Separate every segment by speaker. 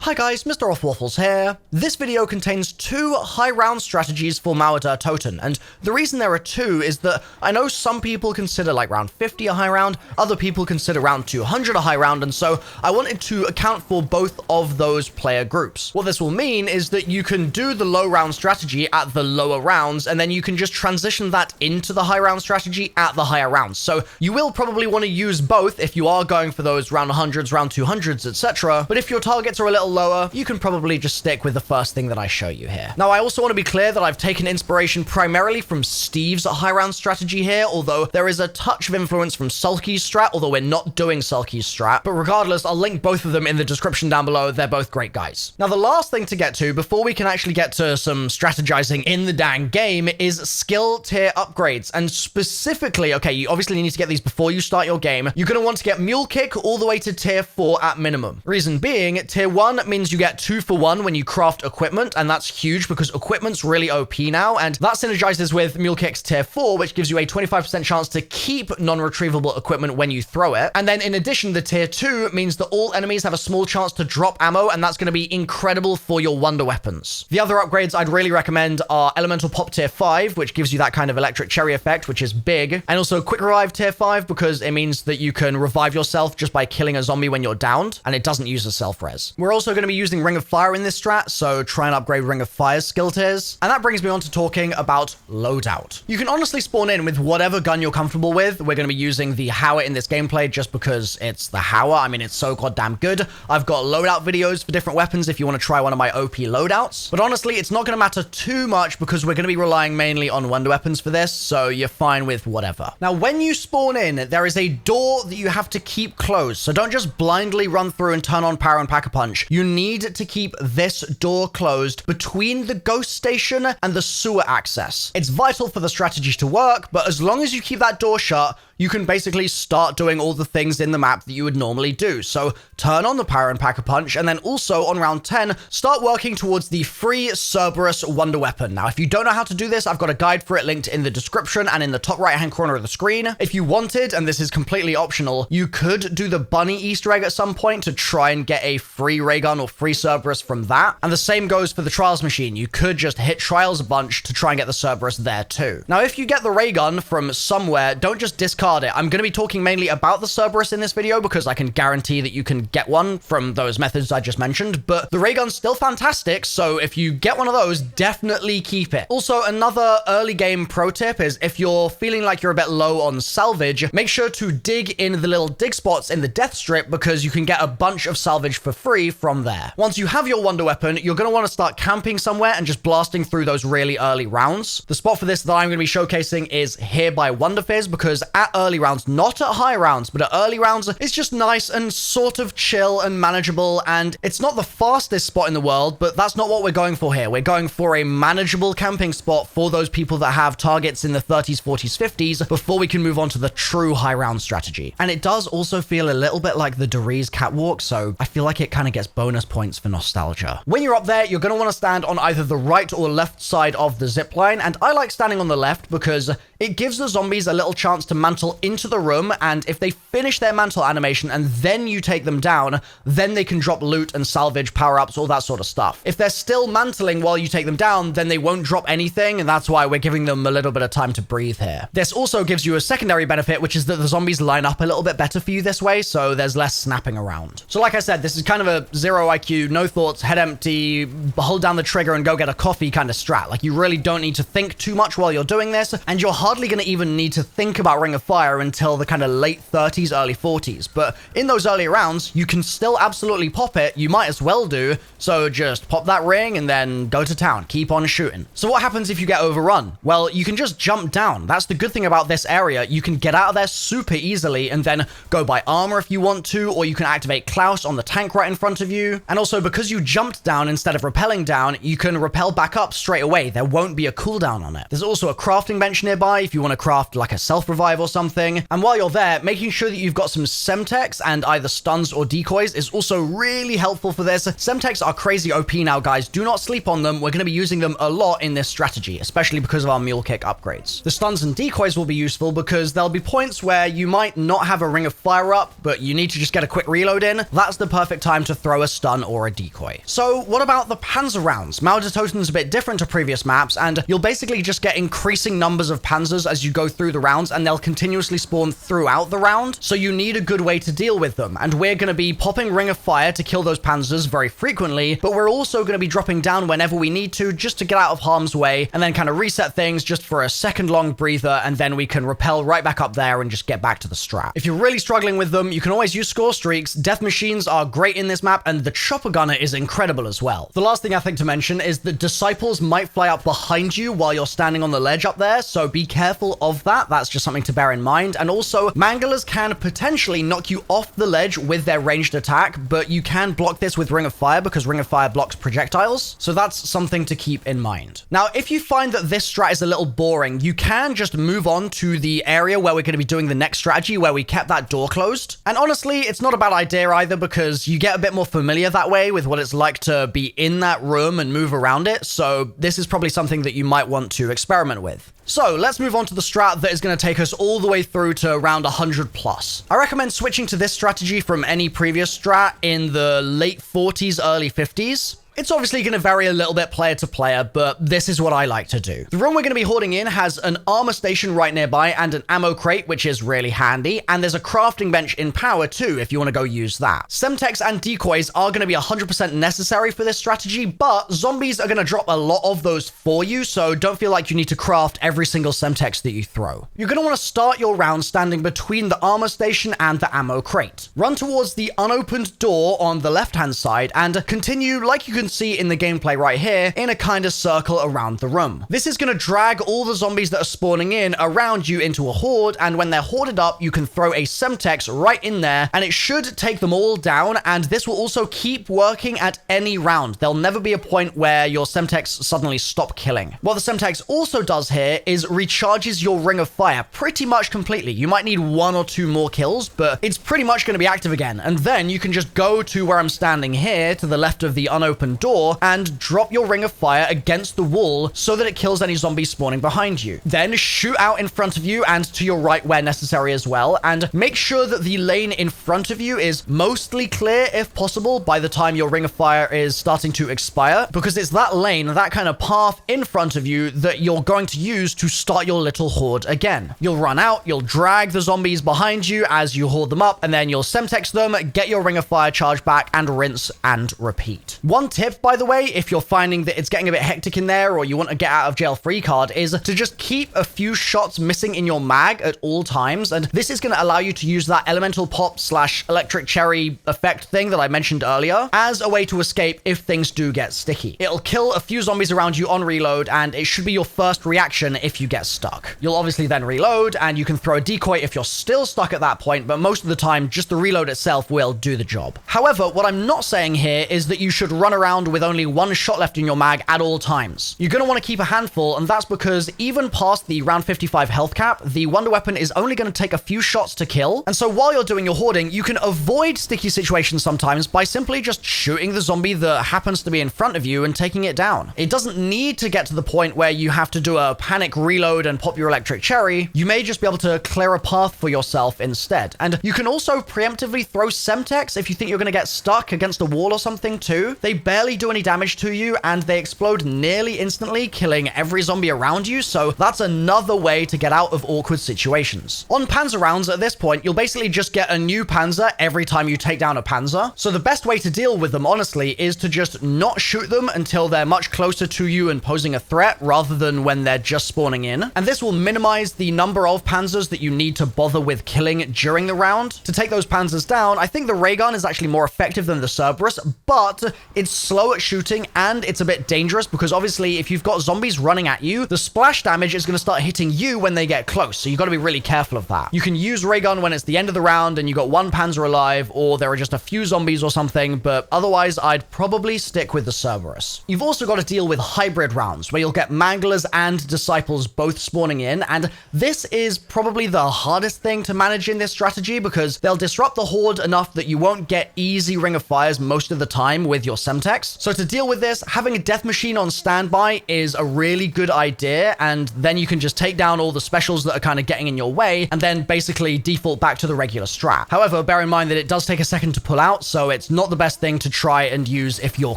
Speaker 1: Hi guys, MrRoflWaffles here. This video contains two high round strategies for Mauer Der Toten, and the reason there are two is that I know some people consider like round 50 a high round, other people consider round 200 a high round, and so I wanted to account for both of those player groups. What this will mean is that you can do the low round strategy at the lower rounds, and then you can just transition that into the high round strategy at the higher rounds. So you will probably want to use both if you are going for those round 100s, round 200s, etc. But if your targets are a little lower, you can probably just stick with the first thing that I show you here. Now, I also want to be clear that I've taken inspiration primarily from Steve's high round strategy here, although there is a touch of influence from Sulky's strat, although we're not doing Sulky's strat. But regardless, I'll link both of them in the description down below. They're both great guys. Now, the last thing to get to before we can actually get to some strategizing in the dang game is skill tier upgrades. And specifically, okay, you obviously need to get these before you start your game. You're going to want to get Mule Kick all the way to tier 4 at minimum. Reason being, tier 1 means you get 2 for 1 when you craft equipment, and that's huge because equipment's really OP now, and that synergizes with Mule Kick's tier 4, which gives you a 25% chance to keep non-retrievable equipment when you throw it. And then in addition, the tier 2 means that all enemies have a small chance to drop ammo, and that's going to be incredible for your wonder weapons. The other upgrades I'd really recommend are Elemental Pop tier 5, which gives you that kind of electric cherry effect, which is big, and also Quick Revive tier 5, because it means that you can revive yourself just by killing a zombie when you're downed, and it doesn't use a self-res. We're also going to be using Ring of Fire in this strat, so try and upgrade Ring of Fire's skill tiers. And that brings me on to talking about loadout. You can honestly spawn in with whatever gun you're comfortable with. We're going to be using the Hauer in this gameplay just because it's the Hauer. I mean, it's so goddamn good. I've got loadout videos for different weapons if you want to try one of my OP loadouts. But honestly, it's not going to matter too much because we're going to be relying mainly on wonder weapons for this, so you're fine with whatever. Now, when you spawn in, there is a door that you have to keep closed, so don't just blindly run through and turn on power and pack-a-punch. You need to keep this door closed between the ghost station and the sewer access. It's vital for the strategy to work, but as long as you keep that door shut, you can basically start doing all the things in the map that you would normally do. So turn on the power and pack-a-punch, and then also on round 10, start working towards the free Cerberus wonder weapon. Now, if you don't know how to do this, I've got a guide for it linked in the description and in the top right-hand corner of the screen. If you wanted, and this is completely optional, you could do the bunny Easter egg at some point to try and get a free ray gun or free Cerberus from that. And the same goes for the Trials machine. You could just hit Trials a bunch to try and get the Cerberus there too. Now, if you get the ray gun from somewhere, don't just discard it. I'm going to be talking mainly about the Cerberus in this video because I can guarantee that you can get one from those methods I just mentioned, but the ray gun's still fantastic, so if you get one of those, definitely keep it. Also, another early game pro tip is if you're feeling like you're a bit low on salvage, make sure to dig in the little dig spots in the death strip because you can get a bunch of salvage for free from there. Once you have your wonder weapon, you're going to want to start camping somewhere and just blasting through those really early rounds. The spot for this that I'm going to be showcasing is here by Wonder Fizz because at early rounds, not at high rounds, but at early rounds, it's just nice and sort of chill and manageable, and it's not the fastest spot in the world, but that's not what we're going for here. We're going for a manageable camping spot for those people that have targets in the 30s, 40s, 50s before we can move on to the true high round strategy. And it does also feel a little bit like the Dori's catwalk, so I feel like it kind of gets bonus points for nostalgia. When you're up there, you're going to want to stand on either the right or left side of the zip line, and I like standing on the left because it gives the zombies a little chance to mantle into the room, and if they finish their mantle animation and then you take them down, then they can drop loot and salvage, power-ups, all that sort of stuff. If they're still mantling while you take them down, then they won't drop anything, and that's why we're giving them a little bit of time to breathe here. This also gives you a secondary benefit, which is that the zombies line up a little bit better for you this way, so there's less snapping around. So like I said, this is kind of a 0 IQ, no thoughts, head empty, hold down the trigger and go get a coffee kind of strat. Like, you really don't need to think too much while you're doing this, and you're hardly going to even need to think about Ring of Fire until the kind of late 30s, early 40s. But in those early rounds, you can still absolutely pop it. You might as well do. So just pop that ring and then go to town. Keep on shooting. So what happens if you get overrun? Well, you can just jump down. That's the good thing about this area. You can get out of there super easily and then go buy armor if you want to, or you can activate Klaus on the tank right in front of you. And also, because you jumped down instead of rappelling down, you can rappel back up straight away. There won't be a cooldown on it. There's also a crafting bench nearby if you want to craft like a self-revive or something. something. And while you're there, making sure that you've got some Semtex and either stuns or decoys is also really helpful for this. Semtex are crazy OP now, guys. Do not sleep on them. We're going to be using them a lot in this strategy, especially because of our mule kick upgrades. The stuns and decoys will be useful because there'll be points where you might not have a ring of fire up, but you need to just get a quick reload in. That's the perfect time to throw a stun or a decoy. So what about the panzer rounds? Mauer Der Toten is a bit different to previous maps, and you'll basically just get increasing numbers of panzers as you go through the rounds, and they'll continuously spawn throughout the round. So you need a good way to deal with them. And we're going to be popping ring of fire to kill those panzers very frequently, but we're also going to be dropping down whenever we need to just to get out of harm's way and then kind of reset things just for a second long breather, and then we can rappel right back up there and just get back to the strat. If you're really struggling with them, you can always use score streaks. Death machines are great in this map, and the chopper gunner is incredible as well. The last thing I think to mention is that disciples might fly up behind you while you're standing on the ledge up there, so be careful of that. That's just something to bear in mind. And also, manglers can potentially knock you off the ledge with their ranged attack, but you can block this with Ring of Fire because Ring of Fire blocks projectiles, so that's something to keep in mind. Now, if you find that this strat is a little boring, you can just move on to the area where we're going to be doing the next strategy, where we kept that door closed. And honestly, it's not a bad idea either, because you get a bit more familiar that way with what it's like to be in that room and move around it, so this is probably something that you might want to experiment with. So let's move on to the strat that is going to take us all the way through to around 100 plus. I recommend switching to this strategy from any previous strat in the late 40s, early 50s. It's obviously going to vary a little bit player to player, but this is what I like to do. The room we're going to be hoarding in has an armor station right nearby and an ammo crate, which is really handy. And there's a crafting bench in power too, if you want to go use that. Semtex and decoys are going to be 100% necessary for this strategy, but zombies are going to drop a lot of those for you, so don't feel like you need to craft every single Semtex that you throw. You're going to want to start your round standing between the armor station and the ammo crate. Run towards the unopened door on the left-hand side and continue, like you can see in the gameplay right here, in a kind of circle around the room. This is going to drag all the zombies that are spawning in around you into a horde, and when they're hoarded up, you can throw a Semtex right in there, and it should take them all down, and this will also keep working at any round. There'll never be a point where your Semtex suddenly stop killing. What the Semtex also does here is recharges your Ring of Fire pretty much completely. You might need 1 or 2 more kills, but it's pretty much going to be active again, and then you can just go to where I'm standing here, to the left of the unopened door, and drop your Ring of Fire against the wall so that it kills any zombies spawning behind you. Then shoot out in front of you and to your right where necessary as well, and make sure that the lane in front of you is mostly clear if possible by the time your Ring of Fire is starting to expire, because it's that lane, that kind of path in front of you that you're going to use to start your little horde again. You'll run out, you'll drag the zombies behind you as you hoard them up, and then you'll Semtex them, get your Ring of Fire charge back, and rinse and repeat. One tip, by the way, if you're finding that it's getting a bit hectic in there or you want a get out of jail free card, is to just keep a few shots missing in your mag at all times, and this is going to allow you to use that elemental pop / electric cherry effect thing that I mentioned earlier as a way to escape if things do get sticky. It'll kill a few zombies around you on reload, and it should be your first reaction if you get stuck. You'll obviously then reload, and you can throw a decoy if you're still stuck at that point, but most of the time just the reload itself will do the job. However, what I'm not saying here is that you should run around with only 1 shot left in your mag at all times. You're going to want to keep a handful, and that's because even past the round 55 health cap, the wonder weapon is only going to take a few shots to kill, and so while you're doing your hoarding, you can avoid sticky situations sometimes by simply just shooting the zombie that happens to be in front of you and taking it down. It doesn't need to get to the point where you have to do a panic reload and pop your electric cherry. You may just be able to clear a path for yourself instead. And you can also preemptively throw Semtex if you think you're going to get stuck against a wall or something too. They barely do any damage to you, and they explode nearly instantly, killing every zombie around you, so that's another way to get out of awkward situations. On panzer rounds, at this point, you'll basically just get a new panzer every time you take down a panzer, so the best way to deal with them, honestly, is to just not shoot them until they're much closer to you and posing a threat, rather than when they're just spawning in, and this will minimize the number of panzers that you need to bother with killing during the round. To take those panzers down, I think the ray gun is actually more effective than the Cerberus, but it's slow at shooting, and it's a bit dangerous because obviously if you've got zombies running at you, the splash damage is going to start hitting you when they get close. So you got to be really careful of that. You can use ray gun when it's the end of the round and you got one Panzer alive, or there are just a few zombies or something, but otherwise I'd probably stick with the Cerberus. You've also got to deal with hybrid rounds where you'll get Manglers and Disciples both spawning in, and this is probably the hardest thing to manage in this strategy because they'll disrupt the horde enough that you won't get easy ring of fires most of the time with your Semtex. So to deal with this, having a death machine on standby is a really good idea, and then you can just take down all the specials that are kind of getting in your way and then basically default back to the regular strat. However, bear in mind that it does take a second to pull out, so it's not the best thing to try and use if you're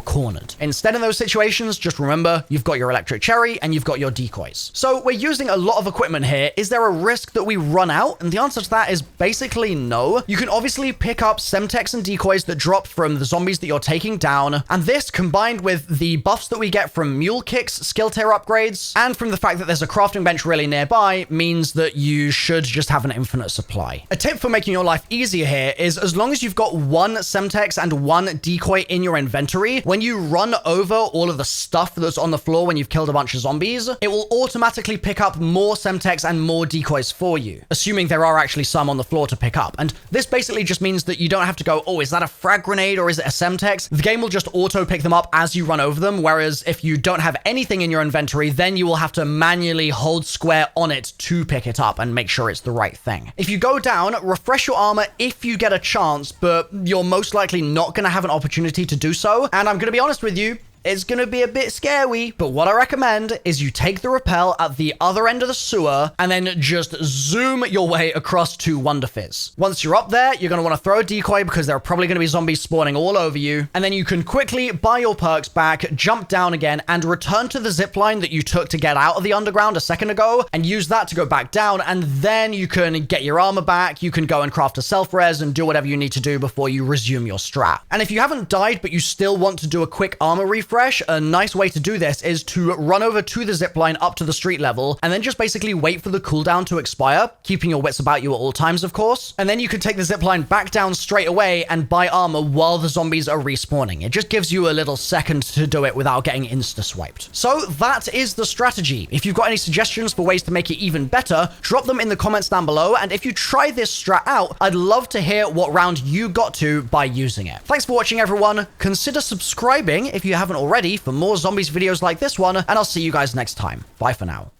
Speaker 1: cornered. Instead, in those situations, just remember you've got your electric cherry and you've got your decoys. So we're using a lot of equipment here. Is there a risk that we run out? And the answer to that is basically no. You can obviously pick up Semtex and decoys that drop from the zombies that you're taking down, and this combined with the buffs that we get from mule kicks, skill tier upgrades, and from the fact that there's a crafting bench really nearby means that you should just have an infinite supply. A tip for making your life easier here is as long as you've got one Semtex and one decoy in your inventory, when you run over all of the stuff that's on the floor when you've killed a bunch of zombies, it will automatically pick up more Semtex and more decoys for you, assuming there are actually some on the floor to pick up. And this basically just means that you don't have to go, oh, is that a frag grenade or is it a Semtex? The game will just auto pick them up as you run over them, whereas if you don't have anything in your inventory, then you will have to manually hold square on it to pick it up and make sure it's the right thing. If you go down, refresh your armor if you get a chance, but you're most likely not going to have an opportunity to do so. And I'm going to be honest with you, it's going to be a bit scary, but what I recommend is you take the rappel at the other end of the sewer and then just zoom your way across to Wonder Fizz. Once you're up there, you're going to want to throw a decoy because there are probably going to be zombies spawning all over you, and then you can quickly buy your perks back, jump down again, and return to the zip line that you took to get out of the underground a second ago, and use that to go back down, and then you can get your armor back, you can go and craft a self-res and do whatever you need to do before you resume your strat. And if you haven't died but you still want to do a quick armor refresh, a nice way to do this is to run over to the zipline up to the street level and then just basically wait for the cooldown to expire, keeping your wits about you at all times, of course. And then you can take the zipline back down straight away and buy armor while the zombies are respawning. It just gives you a little second to do it without getting insta-swiped. So that is the strategy. If you've got any suggestions for ways to make it even better, drop them in the comments down below. And if you try this strat out, I'd love to hear what round you got to by using it. Thanks for watching, everyone. Consider subscribing if you haven't already for more zombies videos like this one, and I'll see you guys next time. Bye for now.